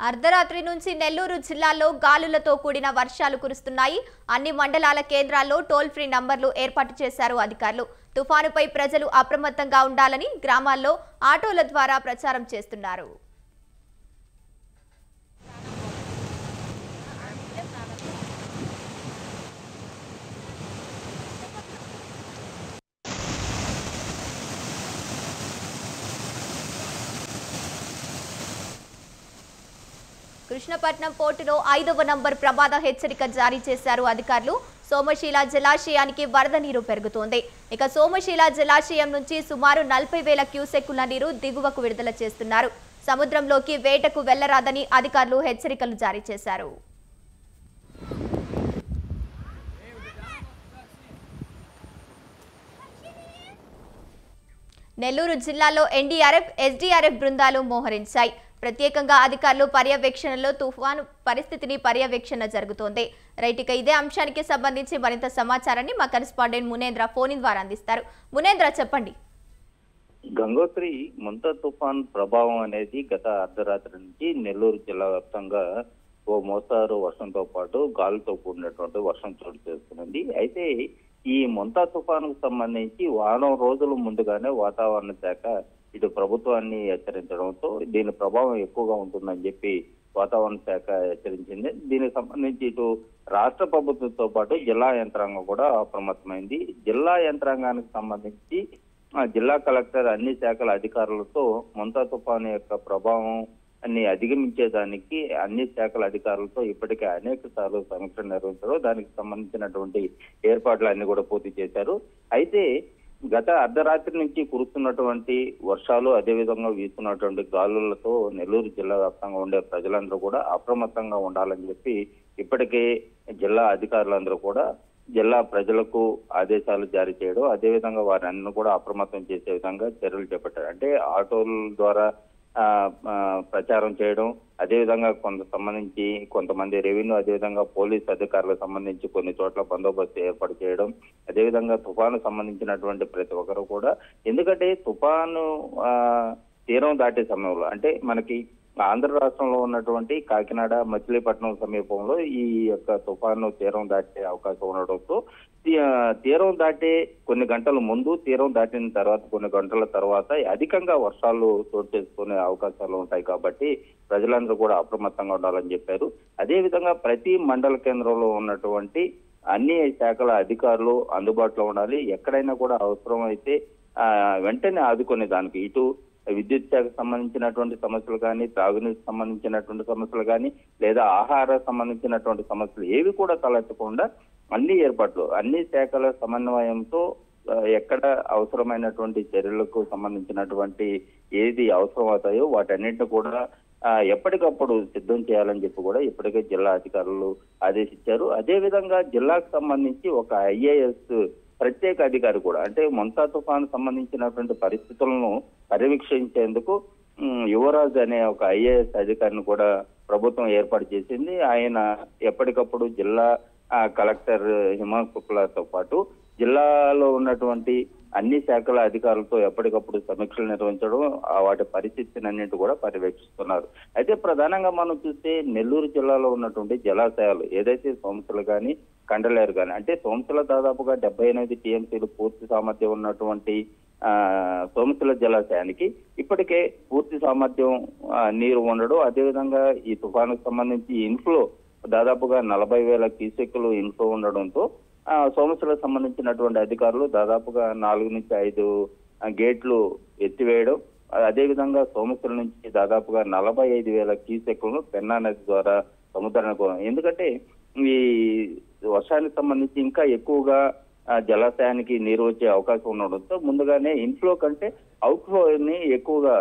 అర్ధరాత్రి నుంచి నెల్లూరు జిల్లాలో గాలులతో కూడిన వర్షాలు కురుస్తున్నాయి. అన్ని మండలాల కేంద్రాల్లో టోల్ ఫ్రీ నంబర్లు ఏర్పాటు చేశారు అధికారులు. తుఫానుపై ప్రజలు అప్రమత్తంగా ఉండాలని గ్రామాల్లో ఆటోల ద్వారా ప్రచారం చేస్తున్నారు. కృష్ణపట్నం పోర్టులో 5వ నంబర్ ప్రమాద హెచ్చరిక జారీ చేశారు అధికారులు. సోమశీల జలాశయానికి వరద నీరు పెరుగుతోంది. ఇక సోమశీల జలాశయం నుంచి సుమారు 40,000 క్యూసెక్కుల నీరు దిగువకు విడుదల చేస్తున్నారు. సముద్రంలోకి వేటకు వెళ్లరాదని అధికారులు హెచ్చరికలు జారీ చేశారు. నెల్లూరు జిల్లాలో ఎన్డీఆర్ఎఫ్, ఎస్డీఆర్ఎఫ్ బృందాలు మోహరించాయి. ప్రత్యేకంగా అధికారులు పర్యవేక్షణలో తుఫాను పరిస్థితిని పర్యవేక్షణ జరుగుతోంది. రైట్, ఇక ఇదే అంశానికి సంబంధించి మరింత సమాచారాన్ని మా కరెస్పాండెంట్ మునేంద్ర ఫోన్ ద్వారా అందిస్తారు. మునేంద్ర, చెప్పండి. గంగోత్రి ముంతా తుఫాన్ ప్రభావం అనేది గత అర్ధరాత్రి నుంచి నెల్లూరు జిల్లా వ్యాప్తంగా ఓ మోస్తారు వర్షంతో పాటు గాలితో కూడినటువంటి వర్షం చోటు చేసుకున్నది. అయితే ఈ ముంతా తుఫానుకు సంబంధించి వారం రోజుల ముందుగానే వాతావరణ శాఖ ఇటు ప్రభుత్వాన్ని హెచ్చరించడంతో దీని ప్రభావం ఎక్కువగా ఉంటుందని చెప్పి వాతావరణ శాఖ హెచ్చరించింది. దీనికి సంబంధించి ఇటు రాష్ట్ర ప్రభుత్వంతో పాటు జిల్లా యంత్రాంగం కూడా అప్రమత్తమైంది. జిల్లా యంత్రాంగానికి సంబంధించి జిల్లా కలెక్టర్ అన్ని శాఖల అధికారులతో ముంతా తుఫాను యొక్క ప్రభావం అన్ని అధిగమించేదానికి అన్ని శాఖల అధికారులతో ఇప్పటికే అనేక సార్లు సమీక్ష నిర్వహించారు. దానికి సంబంధించినటువంటి ఏర్పాట్లు అన్ని కూడా పూర్తి చేశారు. అయితే గత అర్ధరాత్రి నుంచి కురుస్తున్నటువంటి వర్షాలు, అదేవిధంగా వీస్తున్నటువంటి గాలులతో నెల్లూరు జిల్లా వ్యాప్తంగా ఉండే ప్రజలందరూ కూడా అప్రమత్తంగా ఉండాలని చెప్పి ఇప్పటికే జిల్లా అధికారులందరూ కూడా జిల్లా ప్రజలకు ఆదేశాలు జారీ చేయడం, అదేవిధంగా వారిని కూడా అప్రమత్తం చేసే విధంగా చర్యలు చేపట్టారు. అంటే ఆటోల ద్వారా ప్రచారం చేయడం, అదేవిధంగా కొంతమంది రెవెన్యూ, అదేవిధంగా పోలీస్ అధికారులకు సంబంధించి కొన్ని చోట్ల బందోబస్తు ఏర్పాటు చేయడం, అదేవిధంగా తుఫాను సంబంధించినటువంటి ప్రతి ఒక్కరు కూడా, ఎందుకంటే తుఫాను తీరం దాటే సమయంలో అంటే మనకి ఆంధ్ర రాష్ట్రంలో ఉన్నటువంటి కాకినాడ, మచిలీపట్నం సమీపంలో ఈ యొక్క తుఫాను తీరం దాటే అవకాశం ఉండడంతో తీరం దాటే కొన్ని గంటల ముందు, తీరం దాటిన తర్వాత కొన్ని గంటల తర్వాత అధికంగా వర్షాలు చోటు చేసుకునే అవకాశాలు ఉంటాయి. కాబట్టి ప్రజలందరూ కూడా అప్రమత్తంగా ఉండాలని చెప్పారు. అదేవిధంగా ప్రతి మండల కేంద్రంలో ఉన్నటువంటి అన్ని శాఖల అధికారులు అందుబాటులో ఉండాలి. ఎక్కడైనా కూడా అవసరం అయితే వెంటనే ఆదుకునే దానికి ఇటు విద్యుత్ శాఖకు సంబంధించినటువంటి సమస్యలు కానీ, త్రాగునీటికి సంబంధించినటువంటి సమస్యలు కానీ, లేదా ఆహార సంబంధించినటువంటి సమస్యలు ఏవి కూడా తలెత్తకుండా అన్ని ఏర్పాట్లు, అన్ని శాఖల సమన్వయంతో ఎక్కడ అవసరమైనటువంటి చర్యలకు సంబంధించినటువంటి ఏది అవసరం అవుతాయో వాటన్నింటిని కూడా ఎప్పటికప్పుడు సిద్ధం చేయాలని చెప్పి కూడా ఇప్పటికే జిల్లా అధికారులు ఆదేశించారు. అదేవిధంగా జిల్లాకు సంబంధించి ఒక ఐఏఎస్ ప్రత్యేక అధికారి కూడా, అంటే ముంతా తుఫాను సంబంధించినటువంటి పరిస్థితులను పర్యవేక్షించేందుకు యువరాజ్ అనే ఒక ఐఏఎస్ అధికారిని కూడా ప్రభుత్వం ఏర్పాటు చేసింది. ఆయన ఎప్పటికప్పుడు జిల్లా కలెక్టర్ హిమాంశు శుక్లాతో పాటు జిల్లాలో ఉన్నటువంటి అన్ని శాఖల అధికారులతో ఎప్పటికప్పుడు సమీక్షలు నిర్వహించడం, వాటి పరిస్థితిని అన్నింటి కూడా పర్యవేక్షిస్తున్నారు. అయితే ప్రధానంగా మనం చూస్తే నెల్లూరు జిల్లాలో ఉన్నటువంటి జలాశయాలు ఏదైతే సోమశిల కానీ, కండలేరు కానీ, అంటే సోమశిల దాదాపుగా 78 టీఎంసీలు పూర్తి సామర్థ్యం ఉన్నటువంటి సోమశిల జలాశయానికి ఇప్పటికే పూర్తి సామర్థ్యం నీరు ఉండడం, అదేవిధంగా ఈ తుఫానుకు సంబంధించి ఇన్ఫ్లో దాదాపుగా 40,000 క్యూసెక్కులు ఇన్ఫ్లో ఉండడంతో సోమశిలకు సంబంధించినటువంటి అధికారులు దాదాపుగా 4 నుంచి 5 గేట్లు ఎత్తివేయడం, అదేవిధంగా సోమశిల నుంచి దాదాపుగా 45,000 క్యూసెక్కులను పెన్నా నది ద్వారా సముద్రానికి, ఎందుకంటే ఈ వర్షానికి సంబంధించి ఇంకా ఎక్కువగా జలాశయానికి నీరు వచ్చే అవకాశం ఉండడంతో ముందుగానే ఇన్ఫ్లో కంటే అవుట్ఫ్లోని ఎక్కువగా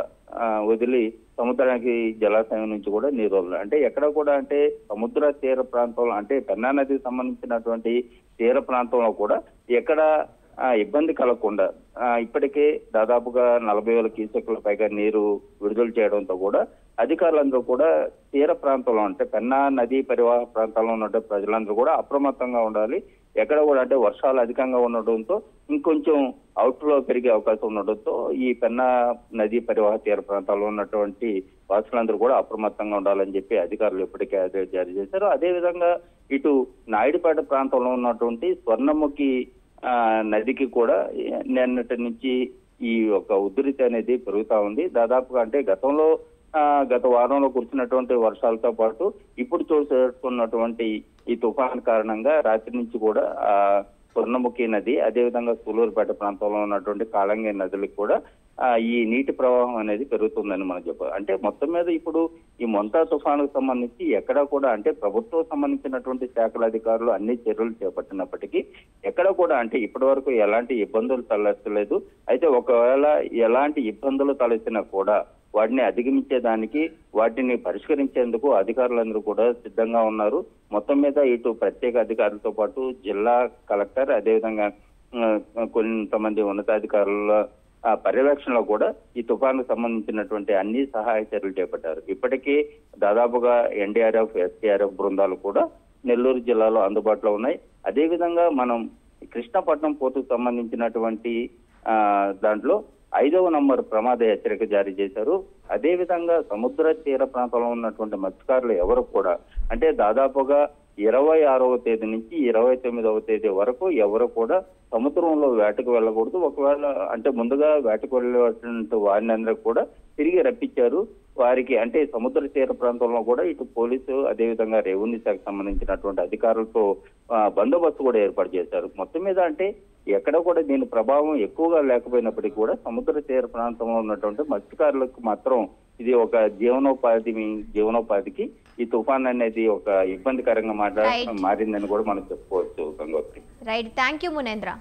వదిలి సముద్రానికి జలాశయం నుంచి కూడా నీరు వదలరు. అంటే ఎక్కడ కూడా, అంటే సముద్ర తీర ప్రాంతంలో, అంటే పెన్నా నదికి సంబంధించినటువంటి తీర ప్రాంతంలో కూడా ఎక్కడ ఇబ్బంది కలగకుండా ఇప్పటికే దాదాపుగా 40,000 క్యూసెక్కుల పైగా నీరు విడుదల చేయడంతో కూడా అధికారులందరూ కూడా తీర ప్రాంతంలో అంటే పెన్నా నదీ పరివాహక ప్రాంతాల్లో ఉన్న ప్రజలందరూ కూడా అప్రమత్తంగా ఉండాలి. ఎక్కడ కూడా అంటే వర్షాలు అధికంగా ఉండడంతో ఇంకొంచెం అవుట్ లో పెరిగే అవకాశం ఉండడంతో ఈ పెన్నా నదీ పరివాహక తీర ప్రాంతాల్లో ఉన్నటువంటి వాసులందరూ కూడా అప్రమత్తంగా ఉండాలని చెప్పి అధికారులు ఇప్పటికే ఆదేశాలు జారీ చేశారు. అదేవిధంగా ఇటు నాయుడుపేట ప్రాంతంలో ఉన్నటువంటి స్వర్ణముఖి నదికి కూడా నిన్నటి నుంచి ఈ యొక్క ఉధృతి అనేది పెరుగుతా ఉంది. దాదాపుగా అంటే గత వారంలో కురిసినటువంటి వర్షాలతో పాటు ఇప్పుడు చూసుకున్నటువంటి ఈ తుఫాన్ కారణంగా రాత్రి నుంచి కూడా స్వర్ణముఖి నది, అదేవిధంగా సూలూరుపేట ప్రాంతంలో ఉన్నటువంటి కాళంగి నదులకు కూడా ఈ నీటి ప్రవాహం అనేది పెరుగుతుందని మనం చెప్పాలి. అంటే మొత్తం మీద ఇప్పుడు ఈ మొంతా తుఫానుకు సంబంధించి ఎక్కడ కూడా అంటే ప్రభుత్వం సంబంధించినటువంటి శాఖల అధికారులు అన్ని చర్యలు చేపట్టినప్పటికీ ఎక్కడ కూడా అంటే ఇప్పటి వరకు ఎలాంటి ఇబ్బందులు తలెత్తలేదు. అయితే ఒకవేళ ఎలాంటి ఇబ్బందులు తలెత్తినా కూడా వాటిని అధిగమించేదానికి, వాటిని పరిష్కరించేందుకు అధికారులందరూ కూడా సిద్ధంగా ఉన్నారు. మొత్తం మీద ఇటు ప్రత్యేక అధికారులతో పాటు జిల్లా కలెక్టర్, అదేవిధంగా కొంతమంది ఉన్నతాధికారుల పర్యవేక్షణలో కూడా ఈ తుఫానుకు సంబంధించినటువంటి అన్ని సహాయ చర్యలు చేపట్టారు. ఇప్పటికీ దాదాపుగా ఎన్డీఆర్ఎఫ్, ఎస్డీఆర్ఎఫ్ బృందాలు కూడా నెల్లూరు జిల్లాలో అందుబాటులో ఉన్నాయి. అదేవిధంగా మనం కృష్ణపట్నం పోర్టుకు సంబంధించినటువంటి దాంట్లో 5వ నంబర్ ప్రమాద హెచ్చరిక జారీ చేశారు. అదేవిధంగా సముద్ర తీర ప్రాంతంలో ఉన్నటువంటి మత్స్యకారులు ఎవరు కూడా అంటే దాదాపుగా 26వ తేదీ నుంచి 29వ తేదీ వరకు ఎవరు కూడా సముద్రంలో వేటకు వెళ్ళకూడదు. ఒకవేళ అంటే ముందుగా వేటకు వెళ్ళేటువంటి వారిని అందరూ కూడా తిరిగి రప్పించారు. వారికి అంటే సముద్ర తీర ప్రాంతంలో కూడా ఇటు పోలీసు, అదేవిధంగా రెవెన్యూ శాఖకు సంబంధించినటువంటి అధికారులతో బందోబస్తు కూడా ఏర్పాటు చేశారు. మొత్తం మీద అంటే ఎక్కడ కూడా దీని ప్రభావం ఎక్కువగా లేకపోయినప్పటికీ కూడా సముద్ర తీర ప్రాంతంలో ఉన్నటువంటి మత్స్యకారులకు మాత్రం ఇది ఒక జీవనోపాధికి ఈ తుఫాన్ అనేది ఒక ఇబ్బందికరంగా మారిందని కూడా మనం చెప్పుకోవచ్చు. Gangotri. Right, thank you Munendra.